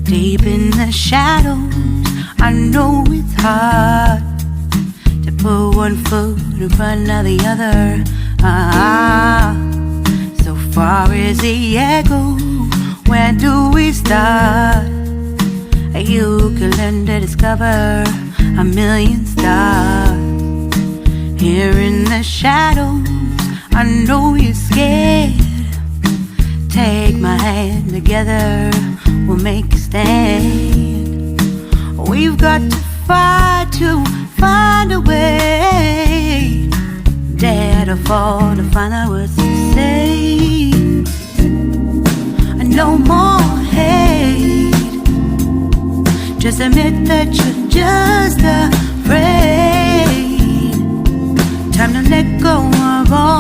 Deep in the shadows, I know it's hard to put one foot in front of the other. So far as the echo, where do we start? You can learn to discover a million stars. Here in the shadows, I know you're scared. Take my hand, together we'll make a stand. We've got to fight to find a way. Dare to fall to find out what to say. No more hate. Just admit that you're just afraid. Time to let go of all